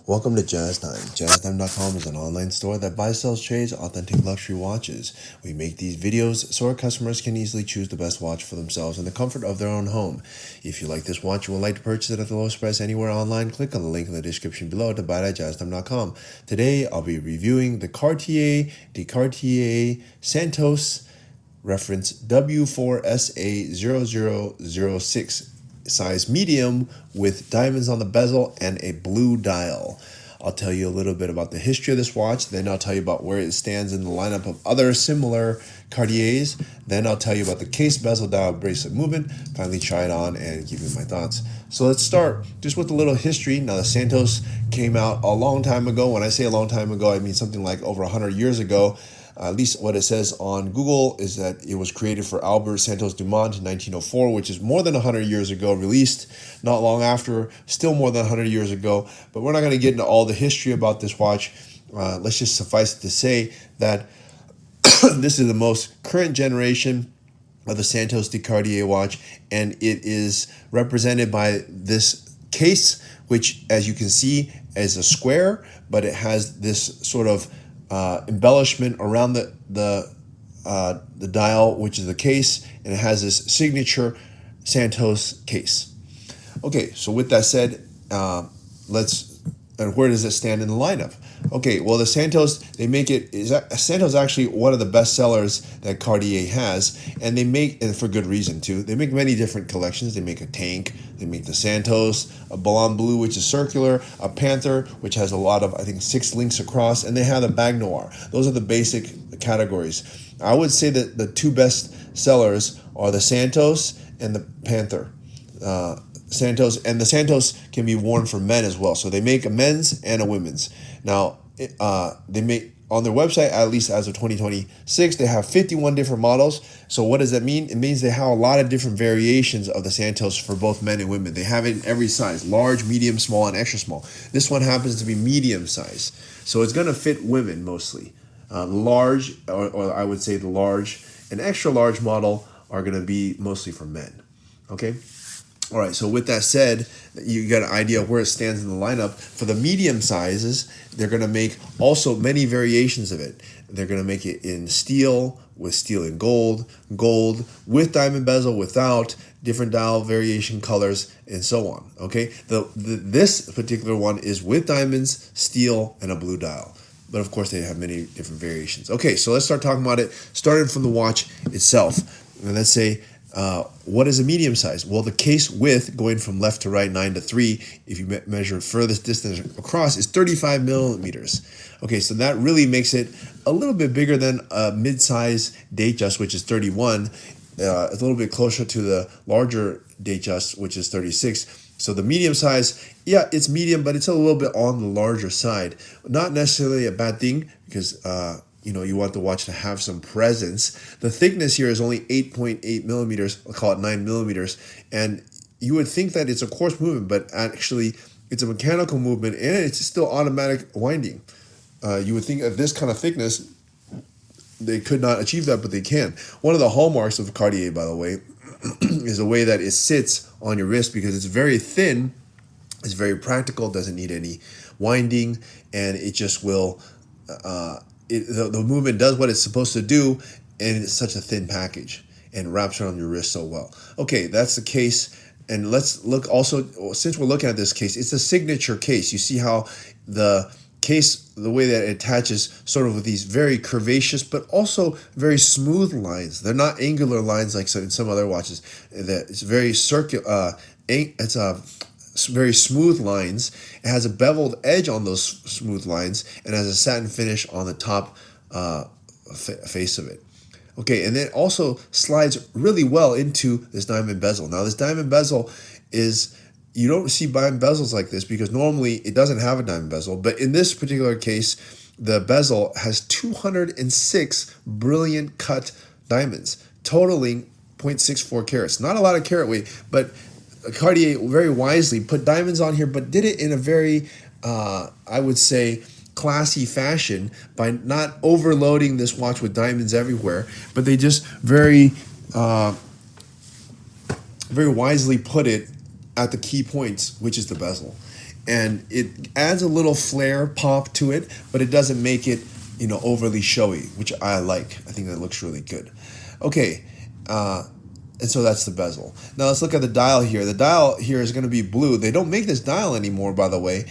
Welcome to Jazz Time. JazzTime.com is an online store that buys, sells, trades authentic luxury watches. We make these videos so our customers can easily choose the best watch for themselves in the comfort of their own home. If you like this watch and would like to purchase it at the lowest price anywhere online, click on the link in the description below to buy it at JazzTime.com. Today, I'll be reviewing the Cartier de Cartier Santos reference W4SA0006 size medium with diamonds on the bezel and a blue dial. I'll tell you a little bit about the history of this watch, then I'll tell you about where it stands in the lineup of other similar Cartiers, then I'll tell you about the case, bezel, dial, bracelet movement, finally try it on and give you my thoughts. So let's start just with a little history. Now the Santos came out a long time ago. When I say a long time ago, I mean something like over 100 years ago. At least what it says on Google is that it was created for Albert Santos Dumont in 1904, which is more than 100 years ago, released not long after, still more than 100 years ago. But we're not going to get into all the history about this watch. Let's just suffice it to say that this is the most current generation of the Santos de Cartier watch, and it is represented by this case, which, as you can see, is a square, but it has this sort of embellishment around the dial, which is the case, and it has this signature Santos case. Okay, so with that said, and where does it stand in the lineup? Okay, well, the Santos, Santos actually one of the best sellers that Cartier has, and they make, and for good reason too, they make many different collections. They make a tank, they make the Santos, a Blanc Bleu, which is circular, a Panther, which has a lot of, I think, 6 links across, and they have the Bag Noir. Those are the basic categories. I would say that the two best sellers are the Santos and the Panther. Santos, and the Santos can be worn for men as well. So they make a men's and a women's. Now, they make on their website, at least as of 2026, they have 51 different models. So what does that mean? It means they have a lot of different variations of the Santos for both men and women. They have it in every size: large, medium, small, and extra small. This one happens to be medium size. So it's going to fit women mostly. Large, or I would say the large and extra large model are going to be mostly for men. Okay? All right, so with that said, you got an idea of where it stands in the lineup. For the medium sizes, they're going to make also many variations of it. They're going to make it in steel, with steel and gold, gold with diamond bezel, without, different dial variation colors, and so on. Okay, this particular one is with diamonds, steel, and a blue dial. But of course, they have many different variations. Okay, so let's start talking about it, starting from the watch itself. And let's say, what is a medium size? Well, the case width, going from left to right, 9 to 3, if you measure furthest distance across, is 35 millimeters. Okay, so that really makes it a little bit bigger than a mid-size Datejust, which is 31. It's a little bit closer to the larger Datejust, which is 36. So the medium size, yeah, it's medium, but it's a little bit on the larger side. Not necessarily a bad thing, because you want the watch to have some presence. The thickness here is only 8.8 millimeters. I'll call it 9 millimeters. And you would think that it's a coarse movement, but actually it's a mechanical movement, and it's still automatic winding. You would think at this kind of thickness, they could not achieve that, but they can. One of the hallmarks of Cartier, by the way, is the way that it sits on your wrist, because it's very thin, it's very practical, doesn't need any winding, and it just will... the movement does what it's supposed to do, and it's such a thin package and wraps around your wrist so well. Okay, that's the case. And let's look also, since we're looking at this case, it's a signature case. You see how the case, the way that it attaches sort of with these very curvaceous but also very smooth lines. They're not angular lines like in some other watches. It's very circular. It's very smooth lines. It has a beveled edge on those smooth lines, and has a satin finish on the top face of it. Okay, and then it also slides really well into this diamond bezel. Now, this diamond bezel is, you don't see diamond bezels like this because normally it doesn't have a diamond bezel, but in this particular case, the bezel has 206 brilliant cut diamonds, totaling 0.64 carats. Not a lot of carat weight, but Cartier very wisely put diamonds on here, but did it in a very, I would say, classy fashion by not overloading this watch with diamonds everywhere, but they just very wisely put it at the key points, which is the bezel. and it adds a little flair pop to it, but it doesn't make it, overly showy, which I like. I think that looks really good. Okay, and so that's the bezel. Now let's look at the dial here. The dial here is going to be blue. They don't make this dial anymore, by the way.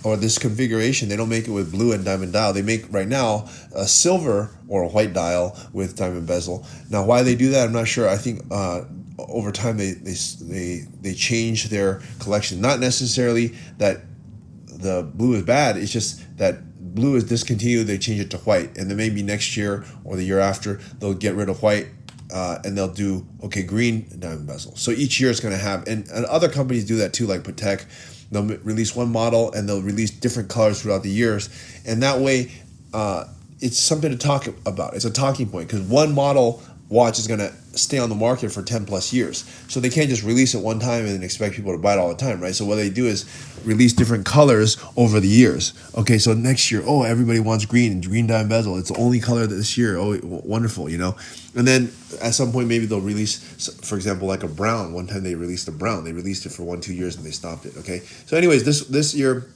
Or this configuration, they don't make it with blue and diamond dial. They make right now a silver or a white dial with diamond bezel. Now why they do that, I'm not sure. I think over time they change their collection. Not necessarily that the blue is bad. It's just that blue is discontinued. They change it to white, and then maybe next year or the year after they'll get rid of white. And they'll do green diamond bezel. So each year it's going to have, and other companies do that too, like Patek. They'll release one model and they'll release different colors throughout the years, and that way it's something to talk about. It's a talking point because one model watch is going to stay on the market for 10 plus years. So they can't just release it one time and expect people to buy it all the time, right? So what they do is release different colors over the years. Okay, so next year, everybody wants green and green diamond bezel. It's the only color this year. Oh, wonderful, And then at some point, maybe they'll release, for example, like a brown. One time they released a brown. They released it for 1-2 years and they stopped it, okay? So anyways, this year,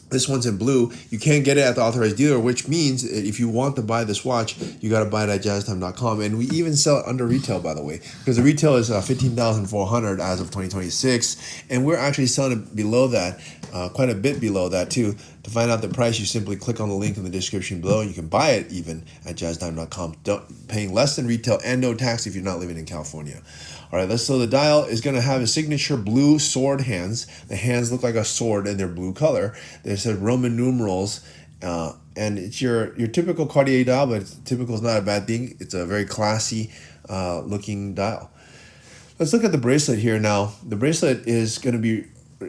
this one's in blue. You can't get it at the authorized dealer, which means if you want to buy this watch, you got to buy it at jazztime.com. And we even sell it under retail, by the way, because the retail is $15,400 as of 2026, and we're actually selling it below that, quite a bit below that too. To find out the price, you simply click on the link in the description below, and you can buy it even at jazztime.com, paying less than retail and no tax if you're not living in California. All right, so the dial is going to have a signature blue sword hands. The hands look like a sword and they're blue color. They said Roman numerals, and it's your typical Cartier dial, but typical is not a bad thing. It's a very classy looking dial. Let's look at the bracelet here now. The bracelet is going to be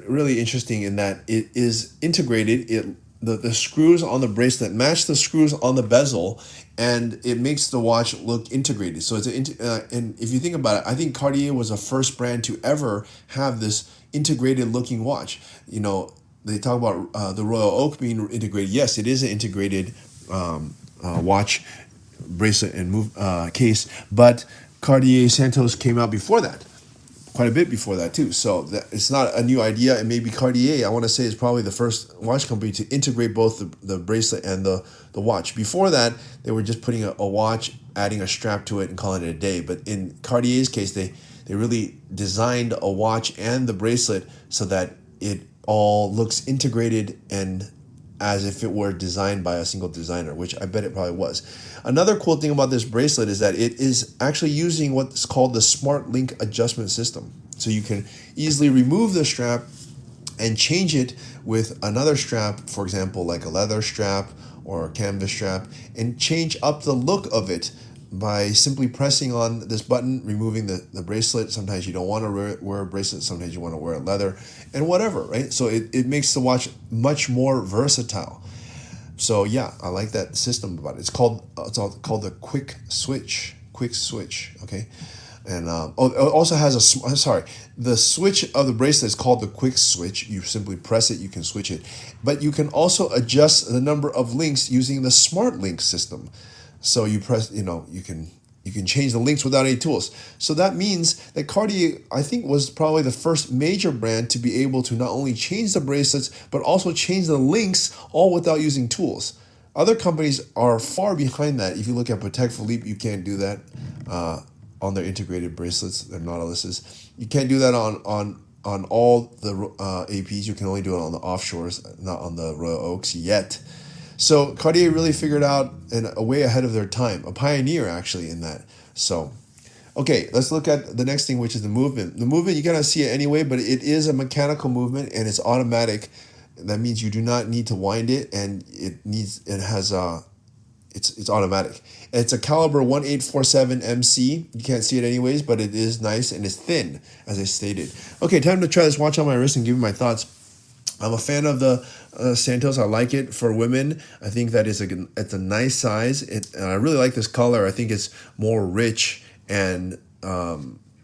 really interesting in that it is integrated. The screws on the bracelet match the screws on the bezel, and it makes the watch look integrated. So it's and if you think about it, I think Cartier was the first brand to ever have this integrated looking watch. They talk about the Royal Oak being integrated. Yes, it is an integrated watch, bracelet, and case, but Cartier Santos came out before that. Quite a bit before that too. So it's not a new idea. And maybe Cartier, I want to say, is probably the first watch company to integrate both the bracelet and the watch. Before that, they were just putting a watch, adding a strap to it and calling it a day. But in Cartier's case, they really designed a watch and the bracelet so that it all looks integrated and as if it were designed by a single designer, which I bet it probably was. Another cool thing about this bracelet is that it is actually using what's called the Smart Link adjustment system. So you can easily remove the strap and change it with another strap, for example, like a leather strap or a canvas strap, and change up the look of it by simply pressing on this button, removing the bracelet. Sometimes you don't want to wear a bracelet, sometimes you want to wear a leather, and whatever, right? So it makes the watch much more versatile. So yeah, I like that system about it. It's called the quick switch, okay? And it also has the switch of the bracelet is called the quick switch. You simply press it, you can switch it. But you can also adjust the number of links using the Smart Link system. So you press, you can change the links without any tools. So that means that Cartier, I think, was probably the first major brand to be able to not only change the bracelets, but also change the links all without using tools. Other companies are far behind that. If you look at Patek Philippe, you can't do that on their integrated bracelets, their Nautiluses. You can't do that on all the APs. You can only do it on the offshores, not on the Royal Oaks yet. So Cartier really figured out a way ahead of their time, a pioneer actually in that. So, okay, let's look at the next thing, which is the movement. The movement, you cannot see it anyway, but it is a mechanical movement and it's automatic. That means you do not need to wind it, and it's automatic. It's a caliber 1847 MC. You can't see it anyways, but it is nice and it's thin, as I stated. Okay, time to try this watch on my wrist and give you my thoughts. I'm a fan of the Santos. I like it for women. I think that it's a nice size. And I really like this color. I think it's more rich and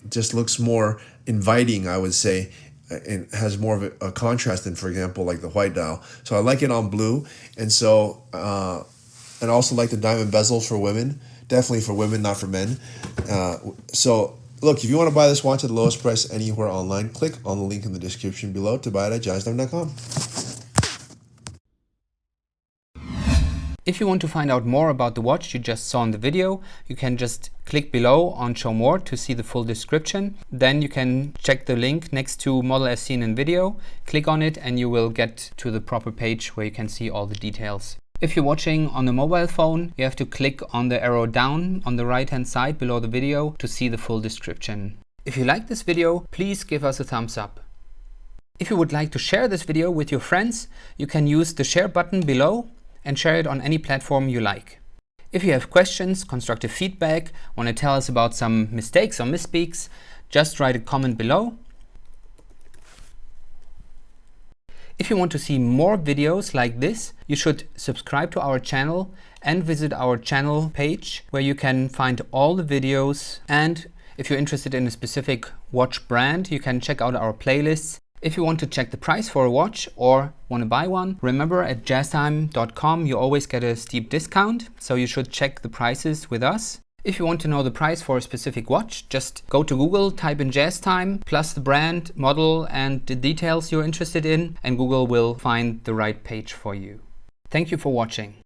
just looks more inviting, I would say. It has more of a contrast than, for example, like the white dial. So I like it on blue. And so, and I also like the diamond bezels for women. Definitely for women, not for men. So Look, if you want to buy this watch at the lowest price anywhere online, click on the link in the description below to buy it at jazzdiamond.com. If you want to find out more about the watch you just saw in the video, you can just click below on Show More to see the full description. Then you can check the link next to model as seen in video, click on it and you will get to the proper page where you can see all the details. If you're watching on a mobile phone, you have to click on the arrow down on the right hand side below the video to see the full description. If you like this video, please give us a thumbs up. If you would like to share this video with your friends, you can use the share button below and share it on any platform you like. If you have questions, constructive feedback, want to tell us about some mistakes or misspeaks, just write a comment below. If you want to see more videos like this, you should subscribe to our channel and visit our channel page where you can find all the videos. And if you're interested in a specific watch brand, you can check out our playlists. If you want to check the price for a watch or want to buy one, remember at jazztime.com you always get a steep discount, so you should check the prices with us. If you want to know the price for a specific watch, just go to Google, type in JazzTime, plus the brand, model and the details you're interested in, and Google will find the right page for you. Thank you for watching.